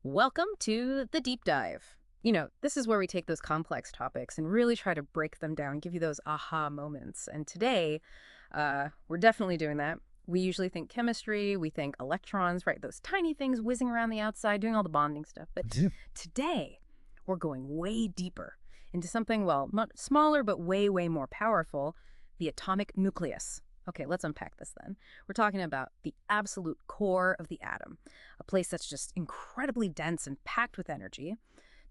Welcome to the deep dive. This is where we take those complex topics and really try to break them down, give you those aha moments. And today, we're definitely doing that. We usually think chemistry, we think electrons, right? Those tiny things whizzing around the outside, doing all the bonding stuff. But Yeah. today, we're going way deeper into something, well, much smaller, but way, way more powerful, the atomic nucleus. Okay, let's unpack this then. We're talking about the absolute core of the atom, a place that's just incredibly dense and packed with energy.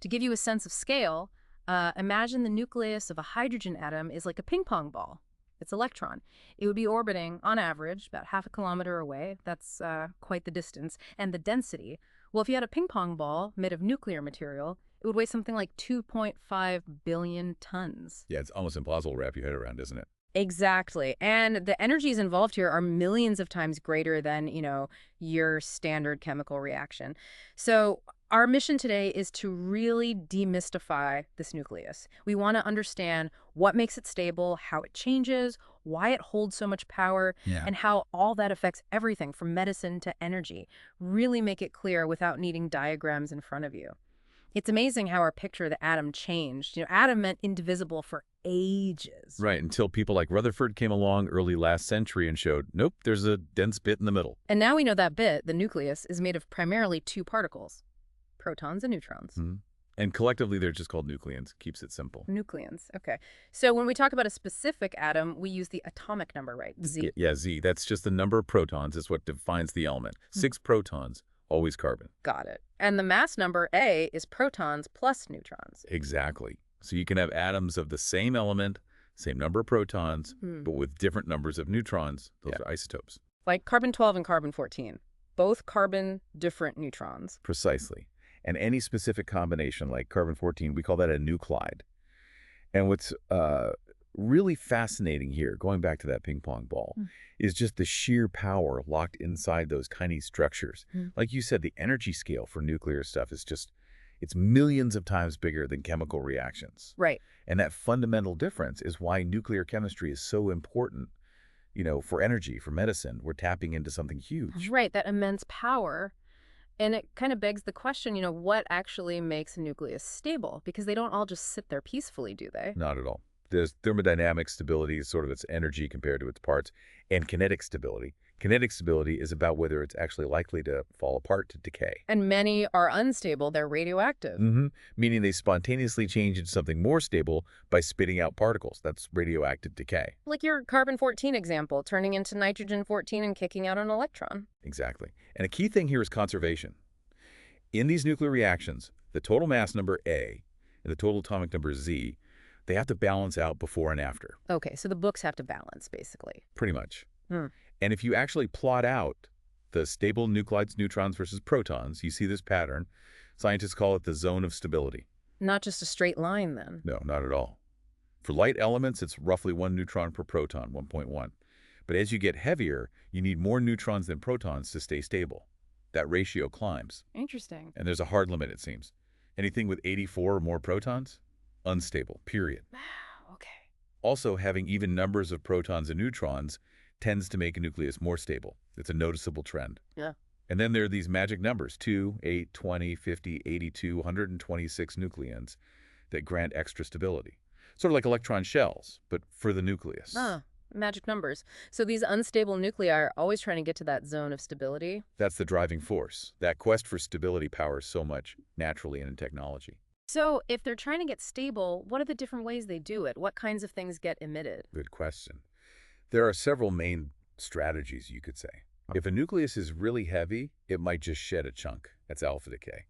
To give you a sense of scale, imagine the nucleus of a hydrogen atom is like a ping pong ball. Its electron. It would be orbiting, on average, about half a kilometer away. That's quite the distance. And the density, well, if you had a ping pong ball made of nuclear material, it would weigh something like 2.5 billion tons. Yeah, it's almost impossible to wrap your head around, isn't it? Exactly. And the energies involved here are millions of times greater than, your standard chemical reaction. So our mission today is to really demystify this nucleus. We want to understand what makes it stable, how it changes, why it holds so much power, Yeah. and how all that affects everything from medicine to energy. Really make it clear without needing diagrams in front of you. It's amazing how our picture of the atom changed. Atom meant indivisible for ages. Right, until people like Rutherford came along early last century and showed, nope, there's a dense bit in the middle. And now we know that bit, the nucleus, is made of primarily two particles, protons and neutrons. Mhm. And collectively, they're just called nucleons. Keeps it simple. Nucleons, okay. So when we talk about a specific atom, we use the atomic number, right? Z. Yeah, Z. That's just the number of protons. Is what defines the element. 6 protons, always carbon. Got it. And the mass number, A, is protons plus neutrons. Exactly. So you can have atoms of the same element, same number of protons, but with different numbers of neutrons. Those are isotopes. Like carbon-12 and carbon-14. Both carbon, different neutrons. Precisely. And any specific combination, like carbon-14, we call that a nuclide. And what's really fascinating here, going back to that ping pong ball, is just the sheer power locked inside those tiny structures. Like you said, the energy scale for nuclear stuff is just, it's millions of times bigger than chemical reactions. Right. And that fundamental difference is why nuclear chemistry is so important, for energy, for medicine. We're tapping into something huge. Right, that immense power. And it kind of begs the question, what actually makes a nucleus stable? Because they don't all just sit there peacefully, do they? Not at all. There's thermodynamic stability, sort of its energy compared to its parts, and kinetic stability. Kinetic stability is about whether it's actually likely to fall apart, to decay. And many are unstable, they're radioactive. Meaning they spontaneously change into something more stable by spitting out particles. That's radioactive decay. Like your carbon-14 example, turning into nitrogen-14 and kicking out an electron. Exactly. And a key thing here is conservation. In these nuclear reactions, the total mass number A and the total atomic number Z, they have to balance out before and after. Okay, so the books have to balance, basically. Pretty much. Hmm. And if you actually plot out the stable nuclides, neutrons versus protons, you see this pattern. Scientists call it the zone of stability. Not just a straight line, then. No, not at all. For light elements, it's roughly 1 neutron per proton, 1.1. But as you get heavier, you need more neutrons than protons to stay stable. That ratio climbs. Interesting. And there's a hard limit, it seems. Anything with 84 or more protons? Unstable, period. Wow, okay. Also, having even numbers of protons and neutrons tends to make a nucleus more stable. It's a noticeable trend. Yeah. And then there are these magic numbers, 2, 8, 20, 50, 82, 126 nucleons that grant extra stability. Sort of like electron shells, but for the nucleus. Ah, magic numbers. So these unstable nuclei are always trying to get to that zone of stability? That's the driving force. That quest for stability powers so much naturally and in technology. So if they're trying to get stable, what are the different ways they do it? What kinds of things get emitted? Good question. There are several main strategies, you could say. If a nucleus is really heavy, it might just shed a chunk. That's alpha decay.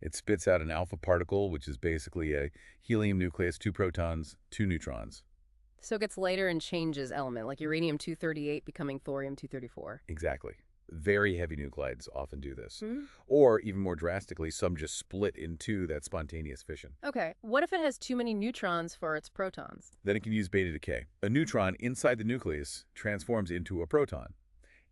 It spits out an alpha particle, which is basically a helium nucleus, 2 protons, 2 neutrons. So it gets lighter and changes element, like uranium-238 becoming thorium-234. Exactly. Very heavy nuclides often do this. Or, even more drastically, some just split into that spontaneous fission. Okay, what if it has too many neutrons for its protons? Then it can use beta decay. A neutron inside the nucleus transforms into a proton,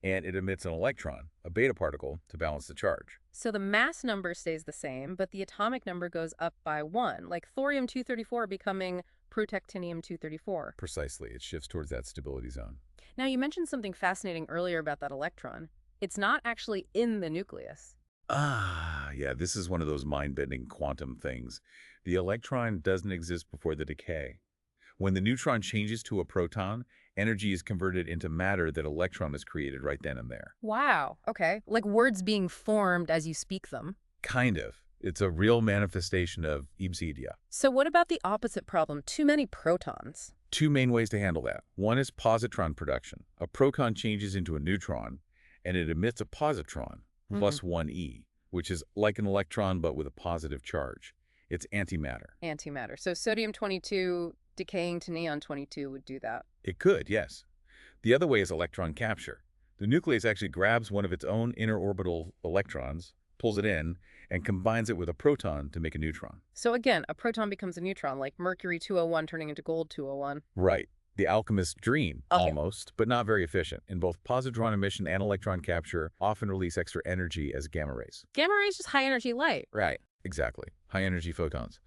and it emits an electron, a beta particle, to balance the charge. So the mass number stays the same, but the atomic number goes up by 1, like thorium-234 becoming protactinium-234. Precisely. It shifts towards that stability zone. Now, you mentioned something fascinating earlier about that electron. It's not actually in the nucleus. Yeah, this is one of those mind-bending quantum things. The electron doesn't exist before the decay. When the neutron changes to a proton, energy is converted into matter that electron is created right then and there. Wow. Okay. Like words being formed as you speak them. Kind of. It's a real manifestation of Ibs-ideia. So what about the opposite problem? Too many protons. Two main ways to handle that. One is positron production. A proton changes into a neutron, and it emits a positron, plus 1e, which is like an electron but with a positive charge. It's antimatter. Antimatter. So sodium-22 decaying to neon-22 would do that. It could, yes. The other way is electron capture. The nucleus actually grabs one of its own inner orbital electrons, pulls it in, and combines it with a proton to make a neutron. So again, a proton becomes a neutron, like mercury-201 turning into gold-201. Right. The alchemist's dream, Okay. almost, but not very efficient. In both positron emission and electron capture, often release extra energy as gamma rays. Gamma ray is just high-energy light. Right. Exactly. High-energy photons.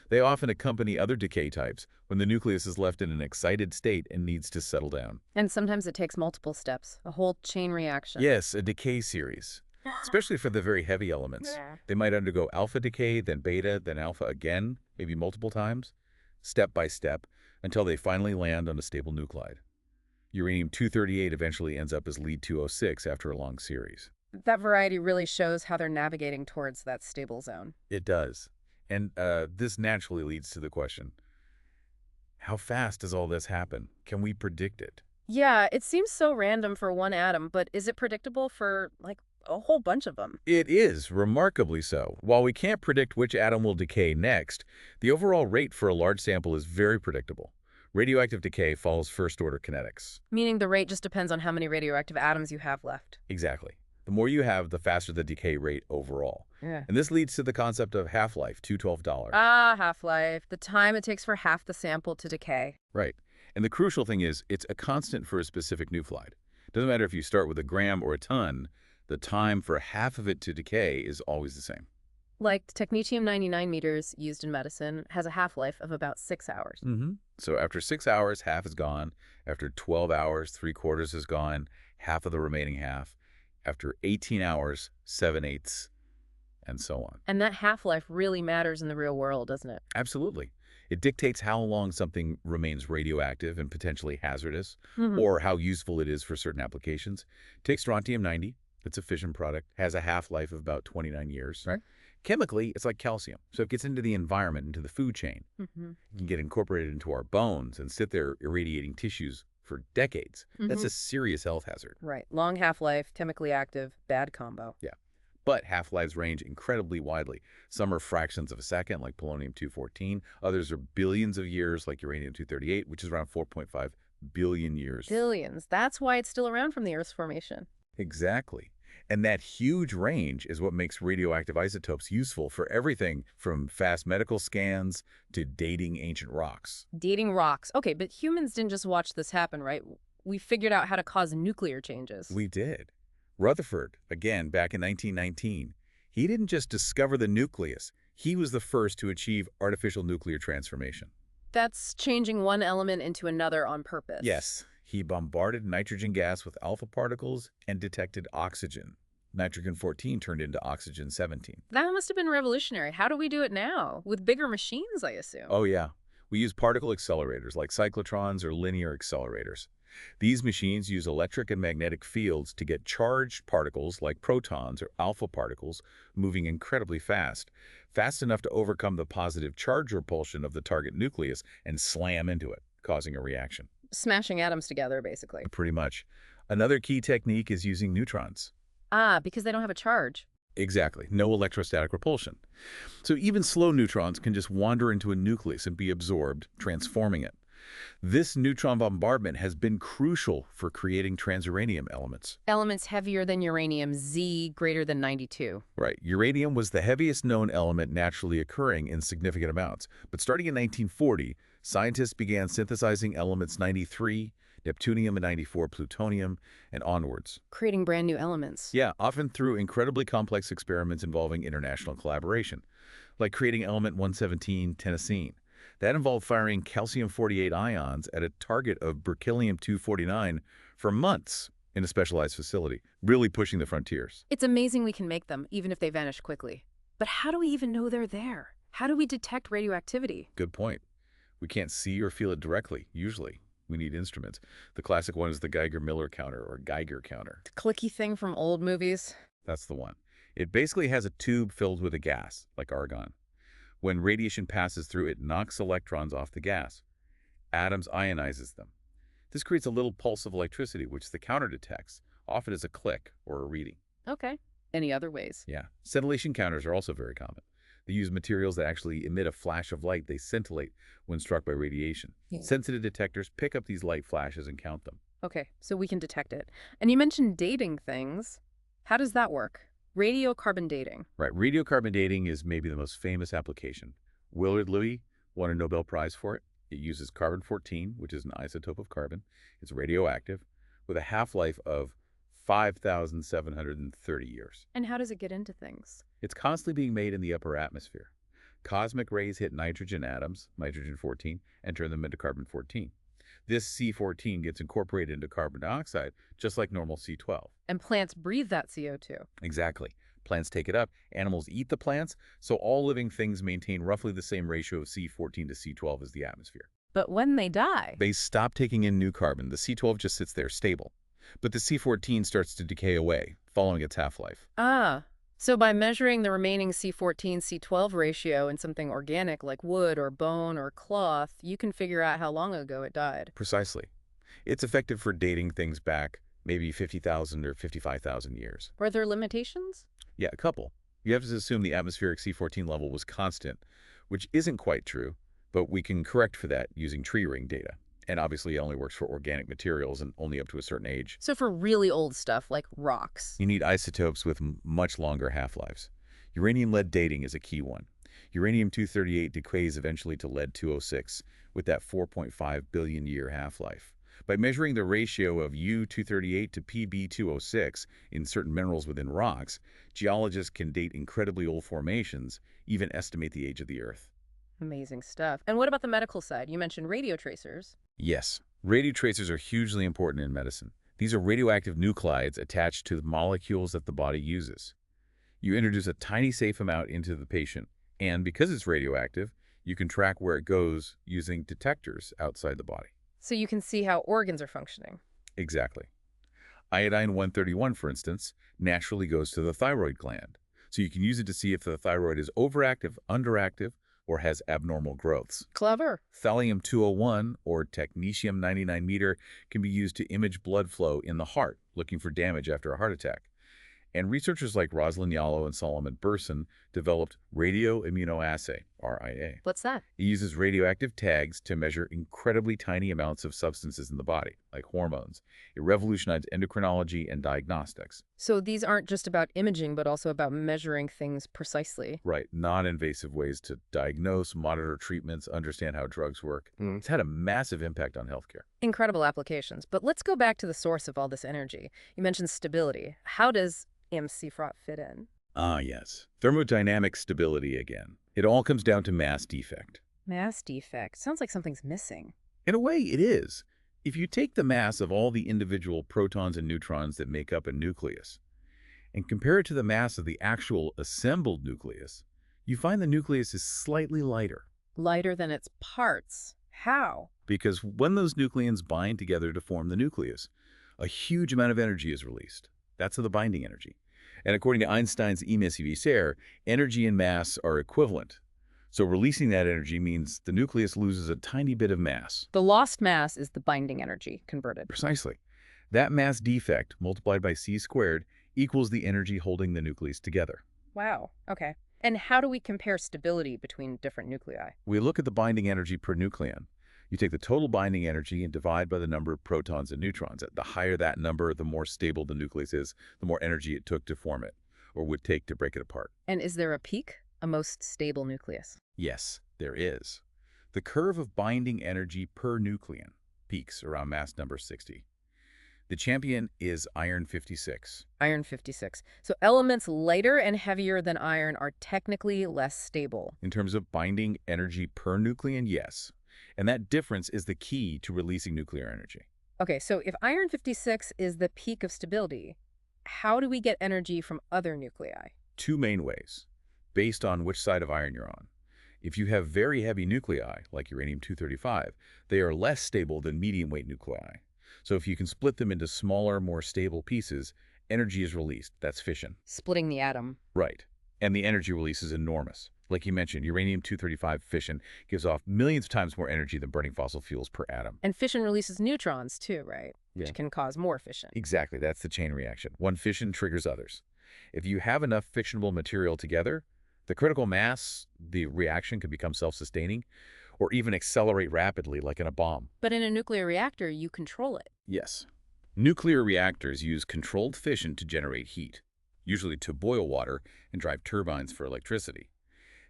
They often accompany other decay types when the nucleus is left in an excited state and needs to settle down. And sometimes it takes multiple steps, a whole chain reaction. Yes, a decay series. Especially for the very heavy elements. They might undergo alpha decay, then beta, then alpha again, maybe multiple times, step by step, until they finally land on a stable nuclide. Uranium-238 eventually ends up as lead-206 after a long series. That variety really shows how they're navigating towards that stable zone. It does. And this naturally leads to the question, how fast does all this happen? Can we predict it? Yeah, it seems so random for one atom, but is it predictable for, like, a whole bunch of them? It is, remarkably so. While we can't predict which atom will decay next, the overall rate for a large sample is very predictable. Radioactive decay follows first-order kinetics. Meaning the rate just depends on how many radioactive atoms you have left. Exactly. The more you have, the faster the decay rate overall. Yeah. And this leads to the concept of half-life, $212. Ah, half-life. The time it takes for half the sample to decay. Right. And the crucial thing is, it's a constant for a specific nuclide. Doesn't matter if you start with a gram or a ton, the time for half of it to decay is always the same. Like technetium-99 meters used in medicine has a half-life of about 6 hours. So after 6 hours, half is gone. After 12 hours, 3/4 is gone. Half of the remaining half. After 18 hours, 7/8, and so on. And that half-life really matters in the real world, doesn't it? Absolutely. It dictates how long something remains radioactive and potentially hazardous, Mhm. or how useful it is for certain applications. Take strontium-90. It's a fission product, has a half-life of about 29 years. Right. Chemically, it's like calcium. So it gets into the environment, into the food chain. Mhm. It can get incorporated into our bones and sit there irradiating tissues for decades. That's a serious health hazard. Right. Long half-life, chemically active, bad combo. Yeah. But half-lives range incredibly widely. Some are fractions of a second, like polonium-214. Others are billions of years, like uranium-238, which is around 4.5 billion years. Billions. That's why it's still around from the Earth's formation. Exactly. And that huge range is what makes radioactive isotopes useful for everything from fast medical scans to dating ancient rocks. Dating rocks. Okay, but humans didn't just watch this happen, right? We figured out how to cause nuclear changes. We did. Rutherford, again, back in 1919, he didn't just discover the nucleus. He was the first to achieve artificial nuclear transformation. That's changing one element into another on purpose. Yes, he bombarded nitrogen gas with alpha particles and detected oxygen. Nitrogen-14 turned into oxygen-17. That must have been revolutionary. How do we do it now? With bigger machines, I assume. Oh, yeah. We use particle accelerators like cyclotrons or linear accelerators. These machines use electric and magnetic fields to get charged particles like protons or alpha particles moving incredibly fast, fast enough to overcome the positive charge repulsion of the target nucleus and slam into it, causing a reaction. Smashing atoms together, basically. Pretty much. Another key technique is using neutrons. Ah, because they don't have a charge. Exactly. No electrostatic repulsion. So even slow neutrons can just wander into a nucleus and be absorbed, transforming it. This neutron bombardment has been crucial for creating transuranium elements. Elements heavier than uranium, Z greater than 92. Right. Uranium was the heaviest known element naturally occurring in significant amounts. But starting in 1940, scientists began synthesizing elements 93, neptunium and 94, plutonium, and onwards. Creating brand new elements. Yeah, often through incredibly complex experiments involving international collaboration, like creating element 117, tennessine. That involved firing calcium-48 ions at a target of berkelium-249 for months in a specialized facility, really pushing the frontiers. It's amazing we can make them, even if they vanish quickly. But how do we even know they're there? How do we detect radioactivity? Good point. We can't see or feel it directly, usually. We need instruments. The classic one is the Geiger-Miller counter, or Geiger counter. The clicky thing from old movies? That's the one. It basically has a tube filled with a gas, like argon. When radiation passes through, it knocks electrons off the gas. Atoms ionizes them. This creates a little pulse of electricity, which the counter detects, often as a click or a reading. Okay. Any other ways? Yeah. Scintillation counters are also very common. They use materials that actually emit a flash of light. They scintillate when struck by radiation. Yeah. Sensitive detectors pick up these light flashes and count them. Okay, so we can detect it. And you mentioned dating things. How does that work? Radiocarbon dating. Right. Radiocarbon dating is maybe the most famous application. Willard Louis won a Nobel Prize for it. It uses carbon-14, which is an isotope of carbon. It's radioactive, with a half-life of 5,730 years. And how does it get into things? It's constantly being made in the upper atmosphere. Cosmic rays hit nitrogen atoms, nitrogen-14, and turn them into carbon-14. This C14 gets incorporated into carbon dioxide, just like normal C12. And plants breathe that CO2. Exactly. Plants take it up, animals eat the plants, so all living things maintain roughly the same ratio of C14 to C12 as the atmosphere. But when they die... They stop taking in new carbon. The C12 just sits there stable. But the C14 starts to decay away, following its half-life. Ah, so by measuring the remaining C14-C12 ratio in something organic like wood or bone or cloth, you can figure out how long ago it died. Precisely. It's effective for dating things back maybe 50,000 or 55,000 years. Were there limitations? Yeah, a couple. You have to assume the atmospheric C14 level was constant, which isn't quite true, but we can correct for that using tree ring data. And obviously it only works for organic materials and only up to a certain age. So for really old stuff like rocks. You need isotopes with much longer half-lives. Uranium-lead dating is a key one. Uranium-238 decays eventually to lead-206 with that 4.5 billion year half-life. By measuring the ratio of U-238 to Pb-206 in certain minerals within rocks, geologists can date incredibly old formations, even estimate the age of the Earth. Amazing stuff. And what about the medical side? You mentioned radio tracers. Yes, radiotracers are hugely important in medicine. These are radioactive nuclides attached to the molecules that the body uses. You introduce a tiny safe amount into the patient, and because it's radioactive, you can track where it goes using detectors outside the body. So you can see how organs are functioning. Exactly. Iodine-131, for instance, naturally goes to the thyroid gland, so you can use it to see if the thyroid is overactive, underactive, or has abnormal growths. Clever. Thallium-201, or technetium-99 meter, can be used to image blood flow in the heart, looking for damage after a heart attack. And researchers like Rosalind Yallo and Solomon Burson developed radioimmunoassay, RIA. What's that? It uses radioactive tags to measure incredibly tiny amounts of substances in the body, like hormones. It revolutionized endocrinology and diagnostics. So these aren't just about imaging, but also about measuring things precisely. Right, non-invasive ways to diagnose, monitor treatments, understand how drugs work. It's had a massive impact on healthcare. Incredible applications. But let's go back to the source of all this energy. You mentioned stability. How does MC-Frot fit in? Ah, yes. Thermodynamic stability again. It all comes down to mass defect. Mass defect. Sounds like something's missing. In a way, it is. If you take the mass of all the individual protons and neutrons that make up a nucleus and compare it to the mass of the actual assembled nucleus, you find the nucleus is slightly lighter. Lighter than its parts. How? Because when those nucleons bind together to form the nucleus, a huge amount of energy is released. That's the binding energy. And according to Einstein's emassive, energy and mass are equivalent. So releasing that energy means the nucleus loses a tiny bit of mass. The lost mass is the binding energy converted. Precisely. That mass defect multiplied by c squared equals the energy holding the nucleus together. Wow. Okay. And how do we compare stability between different nuclei? We look at the binding energy per nucleon. You take the total binding energy and divide by the number of protons and neutrons. The higher that number, the more stable the nucleus is, the more energy it took to form it, or would take to break it apart. And is there a peak? A most stable nucleus? Yes, there is. The curve of binding energy per nucleon peaks around mass number 60. The champion is iron 56. Iron 56. So elements lighter and heavier than iron are technically less stable. In terms of binding energy per nucleon, yes. And that difference is the key to releasing nuclear energy. Okay, so if iron 56 is the peak of stability, how do we get energy from other nuclei? Two main ways, based on which side of iron you're on. If you have very heavy nuclei, like uranium-235, they are less stable than medium-weight nuclei. So if you can split them into smaller, more stable pieces, energy is released. That's fission. Splitting the atom. Right. And the energy release is enormous. Like you mentioned, uranium-235 fission gives off millions of times more energy than burning fossil fuels per atom. And fission releases neutrons too, right? Yeah. Which can cause more fission. Exactly. That's the chain reaction. One fission triggers others. If you have enough fissionable material together, the critical mass, the reaction could become self-sustaining or even accelerate rapidly like in a bomb. But in a nuclear reactor, you control it. Yes. Nuclear reactors use controlled fission to generate heat, usually to boil water and drive turbines for electricity.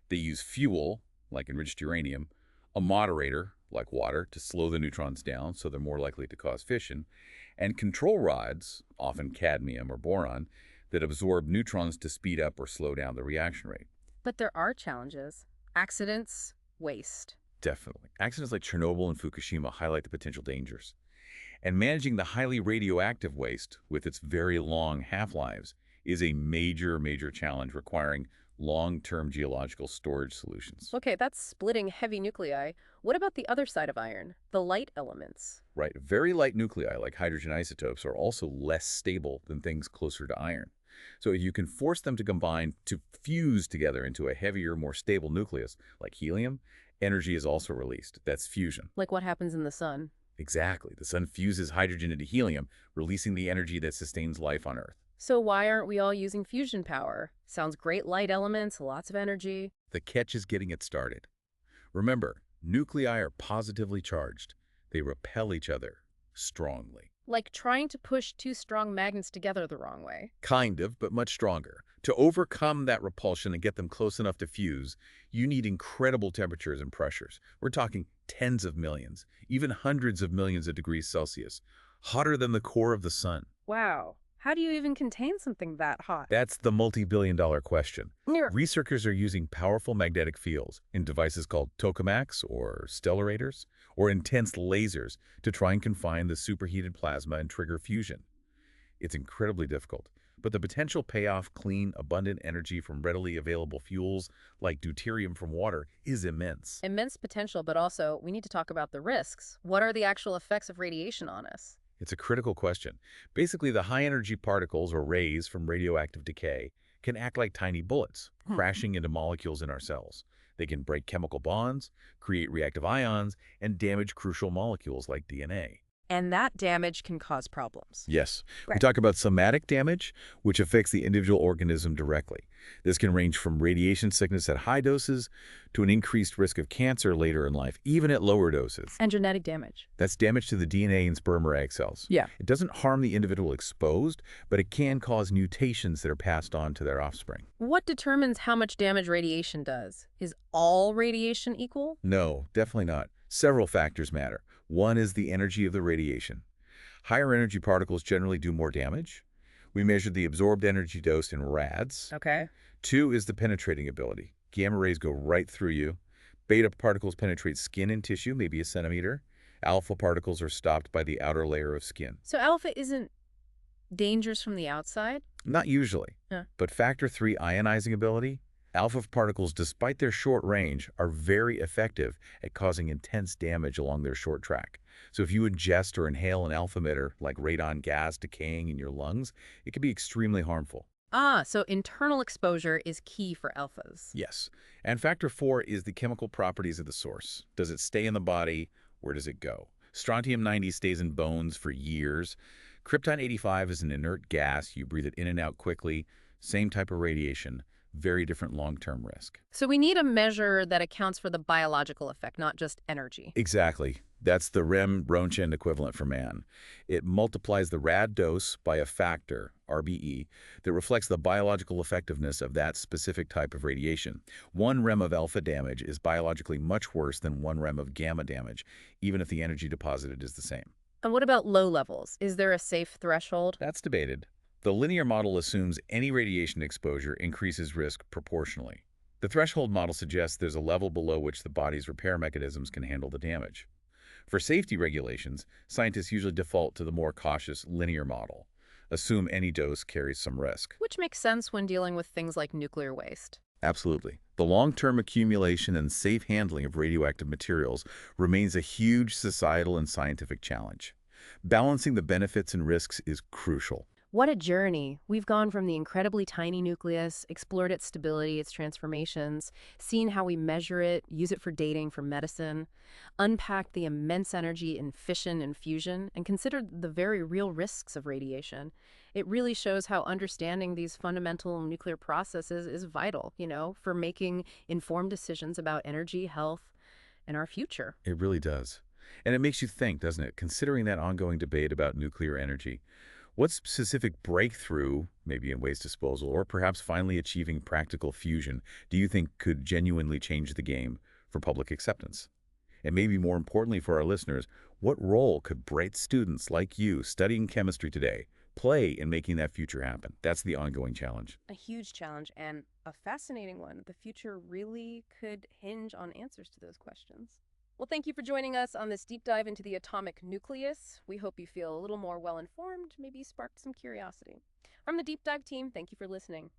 They use fuel, like enriched uranium, a moderator, like water, to slow the neutrons down so they're more likely to cause fission, and control rods, often cadmium or boron, that absorb neutrons to speed up or slow down the reaction rate. But there are challenges. Accidents, waste. Definitely. Accidents like Chernobyl and Fukushima highlight the potential dangers. And managing the highly radioactive waste with its very long half-lives is a major, major challenge requiring long-term geological storage solutions. Okay, that's splitting heavy nuclei. What about the other side of iron, the light elements? Right. Very light nuclei, like hydrogen isotopes, are also less stable than things closer to iron. So if you can force them to combine to fuse together into a heavier, more stable nucleus, like helium, energy is also released. That's fusion. Like what happens in the sun? Exactly. The sun fuses hydrogen into helium, releasing the energy that sustains life on Earth. So why aren't we all using fusion power? Sounds great, light elements, lots of energy. The catch is getting it started. Remember, nuclei are positively charged. They repel each other strongly. Like trying to push two strong magnets together the wrong way. Kind of, but much stronger. To overcome that repulsion and get them close enough to fuse, you need incredible temperatures and pressures. We're talking tens of millions, even hundreds of millions of degrees Celsius, hotter than the core of the sun. Wow. How do you even contain something that hot? That's the multi-billion-dollar question. Yeah. Researchers are using powerful magnetic fields in devices called tokamaks or stellarators or intense lasers to try and confine the superheated plasma and trigger fusion. It's incredibly difficult, but the potential payoff, clean, abundant energy from readily available fuels like deuterium from water, is immense. Immense potential, but also we need to talk about the risks. What are the actual effects of radiation on us? It's a critical question. Basically, the high-energy particles or rays from radioactive decay can act like tiny bullets, crashing into molecules in our cells. They can break chemical bonds, create reactive ions, and damage crucial molecules like DNA. And that damage can cause problems. Yes. We Right. talk about somatic damage, which affects the individual organism directly. This can range from radiation sickness at high doses to an increased risk of cancer later in life, even at lower doses. And genetic damage. That's damage to the DNA in sperm or egg cells. Yeah. It doesn't harm the individual exposed, but it can cause mutations that are passed on to their offspring. What determines how much damage radiation does? Is all radiation equal? No, definitely not. Several factors matter. One is the energy of the radiation. Higher energy particles generally do more damage. We measured the absorbed energy dose in rads. Okay. Two is the penetrating ability. Gamma rays go right through you. Beta particles penetrate skin and tissue, maybe a centimeter. Alpha particles are stopped by the outer layer of skin. So alpha isn't dangerous from the outside? Not usually. Yeah. But factor 3 ionizing ability, alpha particles, despite their short range, are very effective at causing intense damage along their short track. So if you ingest or inhale an alpha emitter, like radon gas decaying in your lungs, it can be extremely harmful. Ah, so internal exposure is key for alphas. Yes. And factor 4 is the chemical properties of the source. Does it stay in the body? Where does it go? Strontium-90 stays in bones for years. Krypton-85 is an inert gas. You breathe it in and out quickly. Same type of radiation. Very different long-term risk. So we need a measure that accounts for the biological effect, not just energy. Exactly. That's the Rem-Roentgen equivalent for man. It multiplies the rad dose by a factor, RBE, that reflects the biological effectiveness of that specific type of radiation. 1 rem of alpha damage is biologically much worse than 1 rem of gamma damage, even if the energy deposited is the same. And what about low levels? Is there a safe threshold? That's debated. The linear model assumes any radiation exposure increases risk proportionally. The threshold model suggests there's a level below which the body's repair mechanisms can handle the damage. For safety regulations, scientists usually default to the more cautious linear model. Assume any dose carries some risk. Which makes sense when dealing with things like nuclear waste. Absolutely. The long-term accumulation and safe handling of radioactive materials remains a huge societal and scientific challenge. Balancing the benefits and risks is crucial. What a journey. We've gone from the incredibly tiny nucleus, explored its stability, its transformations, seen how we measure it, use it for dating, for medicine, unpacked the immense energy in fission and fusion, and considered the very real risks of radiation. It really shows how understanding these fundamental nuclear processes is vital, for making informed decisions about energy, health, and our future. It really does. And it makes you think, doesn't it, considering that ongoing debate about nuclear energy. What specific breakthrough, maybe in waste disposal, or perhaps finally achieving practical fusion, do you think could genuinely change the game for public acceptance? And maybe more importantly for our listeners, what role could bright students like you studying chemistry today play in making that future happen? That's the ongoing challenge. A huge challenge and a fascinating one. The future really could hinge on answers to those questions. Well, thank you for joining us on this deep dive into the atomic nucleus. We hope you feel a little more well-informed, maybe sparked some curiosity. From the Deep Dive team, thank you for listening.